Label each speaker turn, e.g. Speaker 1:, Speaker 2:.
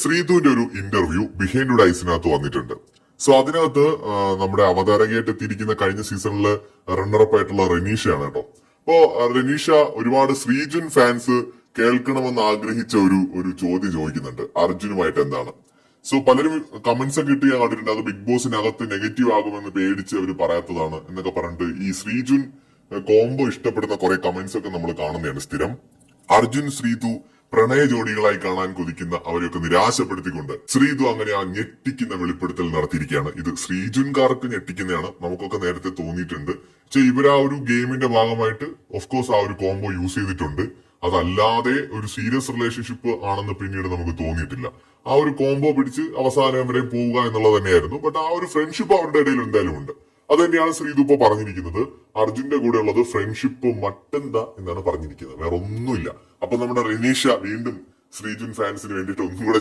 Speaker 1: ശ്രീധുവിന്റെ ഒരു interview behind the ഐസിനകത്ത് വന്നിട്ടുണ്ട്. So അതിനകത്ത് നമ്മുടെ അവതാരകയായിട്ട് എത്തിയിരിക്കുന്ന കഴിഞ്ഞ സീസണിൽ റണ്ണറപ്പ് ആയിട്ടുള്ള റെനീഷയാണ് കേട്ടോ. അപ്പോ റെനീഷ ഒരുപാട് ശ്രീജുൻ ഫാൻസ് കേൾക്കണമെന്ന് ആഗ്രഹിച്ച ഒരു ചോദ്യം ചോദിക്കുന്നുണ്ട്, അർജുനുമായിട്ട് എന്താണ്. സോ പലരും കമന്റ്സ് ഒക്കെ ഇട്ട് ഞാൻ കണ്ടിട്ടുണ്ട്, അത് ബിഗ് ബോസിനകത്ത് നെഗറ്റീവ് ആകുമെന്ന് പേടിച്ച് അവർ പറയാത്തതാണ് എന്നൊക്കെ പറഞ്ഞിട്ട് ഈ ശ്രീജുൻ കോംബോ ഇഷ്ടപ്പെടുന്ന കുറെ കമന്റ്സ് ഒക്കെ നമ്മൾ കാണുന്നതാണ് സ്ഥിരം. അർജുൻ ശ്രീതു പ്രണയ ജോഡികളായി കാണാൻ കൊതിക്കുന്ന അവരെയൊക്കെ നിരാശപ്പെടുത്തിക്കൊണ്ട് ശ്രീതു അങ്ങനെ ആ ഞെട്ടിക്കുന്ന വെളിപ്പെടുത്തൽ നടത്തിയിരിക്കുകയാണ്. ഇത് ശ്രീജുൻകാർക്ക് ഞെട്ടിക്കുന്നതാണ്, നമുക്കൊക്കെ നേരത്തെ തോന്നിയിട്ടുണ്ട്. പക്ഷെ ഇവർ ആ ഒരു ഗെയിമിന്റെ ഭാഗമായിട്ട് ഓഫ്കോഴ്സ് ആ ഒരു കോംബോ യൂസ് ചെയ്തിട്ടുണ്ട്. അതല്ലാതെ ഒരു സീരിയസ് റിലേഷൻഷിപ്പ് ആണെന്ന് പിന്നീട് നമുക്ക് തോന്നിയിട്ടില്ല. ആ ഒരു കോംബോ പിടിച്ച് അവസാനം വരെ പോവുക എന്നുള്ളത് തന്നെയായിരുന്നു. ബട്ട് ആ ഒരു ഫ്രണ്ട്ഷിപ്പ് അവരുടെ ഇടയിൽ എന്തായാലും ഉണ്ട്. അത് തന്നെയാണ് ശ്രീതു ഇപ്പൊ പറഞ്ഞിരിക്കുന്നത്. അർജുന്റെ കൂടെ ഉള്ളത് ഫ്രണ്ട്ഷിപ്പ് മട്ടെന്ത എന്നാണ് പറഞ്ഞിരിക്കുന്നത്, വേറെ ഒന്നുമില്ല. അപ്പൊ നമ്മുടെ റെനീഷ വീണ്ടും ശ്രീജുൻ ഫാൻസിന് വേണ്ടിയിട്ട് ഒന്നും കൂടെ